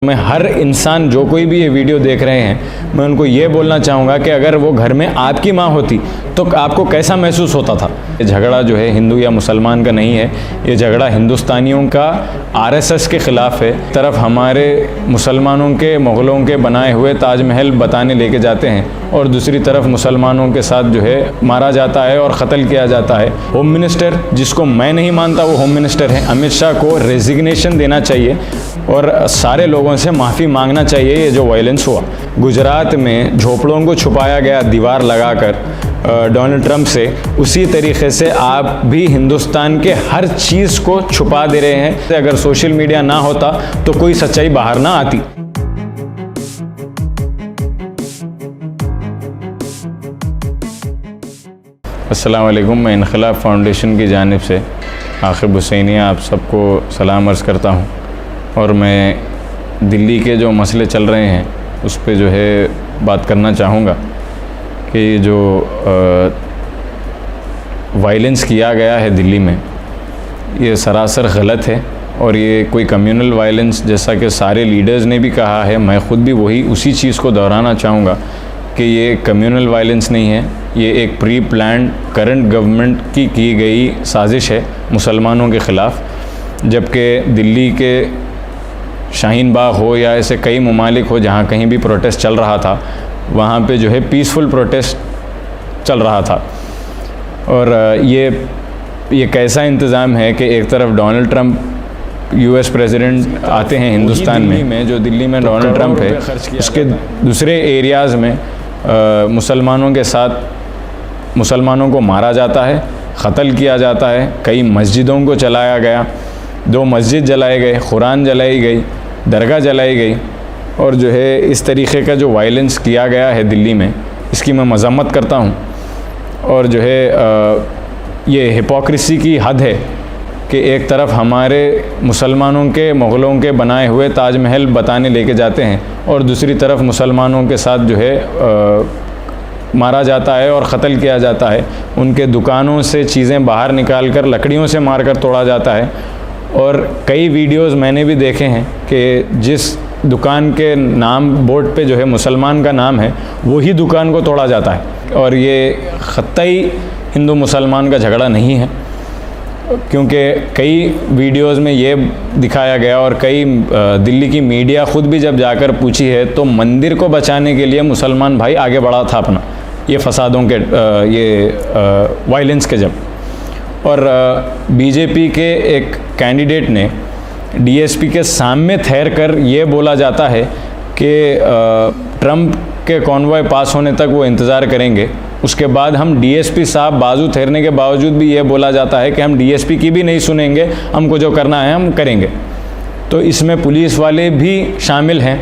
मैं हर इंसान जो कोई भी ये वीडियो देख रहे हैं, मैं उनको ये बोलना चाहूँगा कि अगर वो घर में आपकी माँ होती तो आपको कैसा महसूस होता था। ये झगड़ा जो है हिंदू या मुसलमान का नहीं है, ये झगड़ा हिंदुस्तानियों का आरएसएस के ख़िलाफ़ है। तरफ हमारे मुसलमानों के मुग़लों के बनाए हुए ताजमहल बताने लेके जाते हैं और दूसरी तरफ मुसलमानों के साथ जो है मारा जाता है और क़त्ल किया जाता है। होम मिनिस्टर, जिसको मैं नहीं मानता वो होम मिनिस्टर है, अमित शाह को रेजिग्नेशन देना चाहिए और सारे लोगों से माफ़ी मांगना चाहिए। ये जो वायलेंस हुआ गुजरात में, झोपड़ों को छुपाया गया दीवार लगाकर डोनाल्ड ट्रंप से, उसी तरीके से आप भी हिंदुस्तान के हर चीज़ को छुपा दे रहे हैं। अगर सोशल मीडिया ना होता तो कोई सच्चाई बाहर ना आती। अस्सलाम वालेकुम, मैं इनक़िलाब फाउंडेशन की जानिब से आक़िब हुसैनी आप सबको सलाम अर्ज़ करता हूँ। और मैं दिल्ली के जो मसले चल रहे हैं उस पे जो है बात करना चाहूँगा कि जो वायलेंस किया गया है दिल्ली में, ये सरासर गलत है और ये कोई कम्युनल वायलेंस, जैसा कि सारे लीडर्स ने भी कहा है, मैं ख़ुद भी उसी चीज़ को दोहराना चाहूँगा कि ये कम्युनल वायलेंस नहीं है, ये एक प्री प्लान्ड करंट गवर्नमेंट की गई साजिश है मुसलमानों के ख़िलाफ़। जबकि दिल्ली के शाहीन बाग हो या ऐसे कई ममालिक हो जहाँ कहीं भी प्रोटेस्ट चल रहा था, वहाँ पे जो है पीसफुल प्रोटेस्ट चल रहा था। और ये कैसा इंतज़ाम है कि एक तरफ डोनाल्ड ट्रंप यूएस प्रेसिडेंट आते हैं हिंदुस्तान में जो दिल्ली में डोनाल्ड ट्रंप है, उसके दूसरे एरियाज़ में मुसलमानों के साथ मुसलमानों को मारा जाता है, क़त्ल किया जाता है, कई मस्जिदों को जलाया गया, 2 मस्जिद जलाए गए, कुरान जलाई गई, दरगाह जलाई गई। और जो है इस तरीक़े का जो वायलेंस किया गया है दिल्ली में, इसकी मैं मज़म्मत करता हूँ। और जो है ये हिपोक्रेसी की हद है कि एक तरफ हमारे मुसलमानों के मुग़लों के बनाए हुए ताजमहल बताने लेके जाते हैं और दूसरी तरफ मुसलमानों के साथ जो है मारा जाता है और क़त्ल किया जाता है। उनके दुकानों से चीज़ें बाहर निकाल कर लकड़ियों से मारकर तोड़ा जाता है। और कई वीडियोस मैंने भी देखे हैं कि जिस दुकान के नाम बोर्ड पे जो है मुसलमान का नाम है, वही दुकान को तोड़ा जाता है। और ये क़तई हिंदू मुसलमान का झगड़ा नहीं है, क्योंकि कई वीडियोस में ये दिखाया गया और कई दिल्ली की मीडिया ख़ुद भी जब जाकर पूछी है तो मंदिर को बचाने के लिए मुसलमान भाई आगे बढ़ा था अपना, ये फसादों के वायलेंस के जब। और बीजेपी के एक कैंडिडेट ने डीएसपी के सामने ठहर कर ये बोला जाता है कि ट्रंप के कॉन्वॉय पास होने तक वो इंतज़ार करेंगे, उसके बाद हम डीएसपी साहब बाजू ठहरने के बावजूद भी ये बोला जाता है कि हम डीएसपी की भी नहीं सुनेंगे, हमको जो करना है हम करेंगे। तो इसमें पुलिस वाले भी शामिल हैं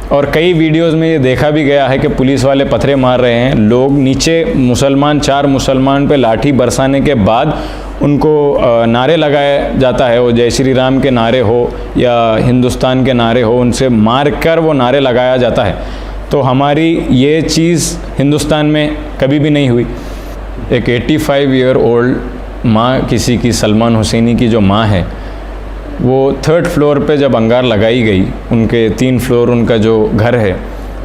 और कई वीडियोस में ये देखा भी गया है कि पुलिस वाले पत्थरे मार रहे हैं, लोग नीचे 4 मुसलमान पे लाठी बरसाने के बाद उनको नारे लगाया जाता है, वो जय श्री राम के नारे हो या हिंदुस्तान के नारे हो, उनसे मार कर वो नारे लगाया जाता है। तो हमारी ये चीज़ हिंदुस्तान में कभी भी नहीं हुई। एक 85 ईयर ओल्ड माँ किसी की, सलमान हुसैनी की जो माँ है, वो 3rd फ्लोर पे जब अंगार लगाई गई, उनके 3 फ्लोर उनका जो घर है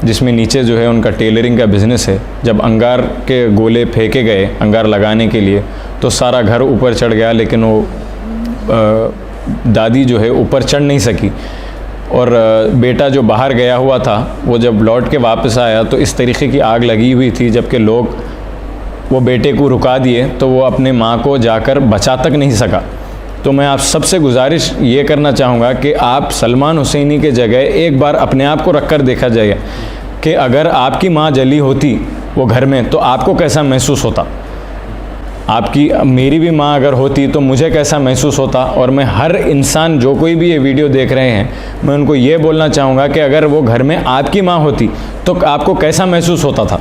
जिसमें नीचे जो है उनका टेलरिंग का बिज़नेस है, जब अंगार के गोले फेंके गए अंगार लगाने के लिए तो सारा घर ऊपर चढ़ गया, लेकिन वो दादी जो है ऊपर चढ़ नहीं सकी। और बेटा जो बाहर गया हुआ था वो जब लौट के वापस आया तो इस तरीके की आग लगी हुई थी, जबकि लोग वो बेटे को रुका दिए तो वो अपने माँ को जाकर बचा तक नहीं सका। तो मैं आप सबसे गुजारिश ये करना चाहूँगा कि आप सलमान हुसैनी के जगह एक बार अपने आप को रख कर देखा जाए कि अगर आपकी माँ जली होती वो घर में तो आपको कैसा महसूस होता, आपकी मेरी भी माँ अगर होती तो मुझे कैसा महसूस होता। और मैं हर इंसान जो कोई भी ये वीडियो देख रहे हैं, मैं उनको ये बोलना चाहूँगा कि अगर वो घर में आपकी माँ होती तो आपको कैसा महसूस होता था।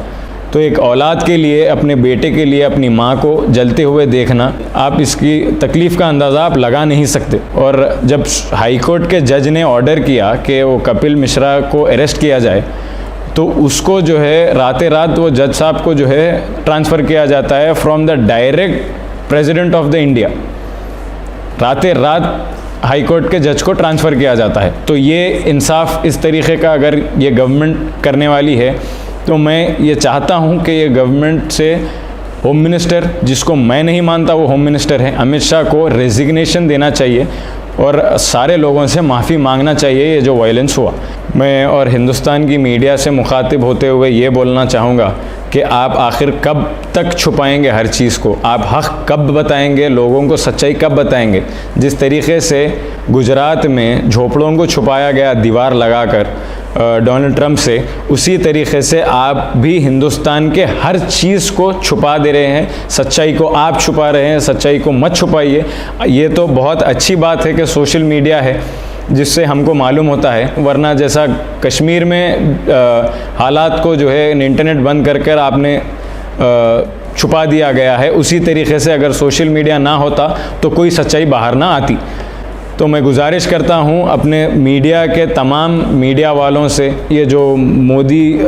तो एक औलाद के लिए, अपने बेटे के लिए अपनी माँ को जलते हुए देखना, आप इसकी तकलीफ़ का अंदाज़ा आप लगा नहीं सकते। और जब हाई कोर्ट के जज ने ऑर्डर किया कि वो कपिल मिश्रा को अरेस्ट किया जाए, तो उसको जो है रात वो जज साहब को जो है ट्रांसफ़र किया जाता है from the direct president of the India. रात हाई कोर्ट के जज को ट्रांसफ़र किया जाता है। तो ये इंसाफ इस तरीक़े का अगर ये गवर्नमेंट करने वाली है तो मैं ये चाहता हूँ कि ये गवर्नमेंट से होम मिनिस्टर, जिसको मैं नहीं मानता वो होम मिनिस्टर है, अमित शाह को रेजिग्नेशन देना चाहिए और सारे लोगों से माफ़ी मांगना चाहिए ये जो वायलेंस हुआ। मैं और हिंदुस्तान की मीडिया से मुखातिब होते हुए ये बोलना चाहूँगा कि आप आखिर कब तक छुपाएंगे हर चीज़ को, आप हक़ कब बताएंगे, लोगों को सच्चाई कब बताएंगे। जिस तरीक़े से गुजरात में झोपड़ों को छुपाया गया दीवार लगाकर डोनाल्ड ट्रंप से, उसी तरीक़े से आप भी हिंदुस्तान के हर चीज़ को छुपा दे रहे हैं। सच्चाई को आप छुपा रहे हैं, सच्चाई को मत छुपाइए। ये तो बहुत अच्छी बात है कि सोशल मीडिया है जिससे हमको मालूम होता है, वरना जैसा कश्मीर में हालात को जो है इंटरनेट बंद कर आपने छुपा दिया गया है, उसी तरीक़े से अगर सोशल मीडिया ना होता तो कोई सच्चाई बाहर ना आती। तो मैं गुजारिश करता हूँ अपने मीडिया के तमाम मीडिया वालों से, ये जो मोदी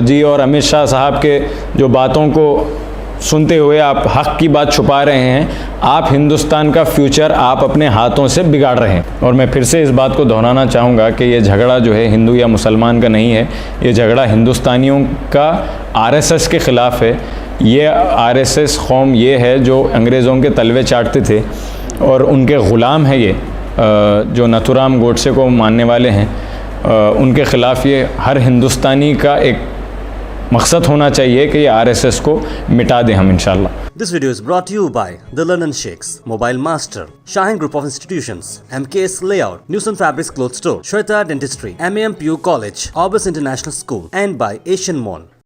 जी और अमित शाह साहब के जो बातों को सुनते हुए आप हक़ की बात छुपा रहे हैं, आप हिंदुस्तान का फ्यूचर आप अपने हाथों से बिगाड़ रहे हैं। और मैं फिर से इस बात को दोहराना चाहूँगा कि ये झगड़ा जो है हिंदू या मुसलमान का नहीं है, ये झगड़ा हिंदुस्तानियों का आरएसएस के ख़िलाफ़ है। ये आरएसएस कौम ये है जो अंग्रेज़ों के तलवे चाटते थे और उनके ग़ुलाम है ये जो नथुराम गोडसे को मानने वाले हैं, उनके ख़िलाफ़ ये हर हिंदुस्तानी का एक मकसद होना चाहिए कि ये आरएसएस को मिटा दें हम इंशाल्लाह। This video is brought to you by The London Sheikhs, Mobile Master, Shaheen Group of Institutions, MKS Layout, Newson Fabrics Cloth Store, Shweta Dentistry, MAM PU College, Orbis International School, and by Asian Mall.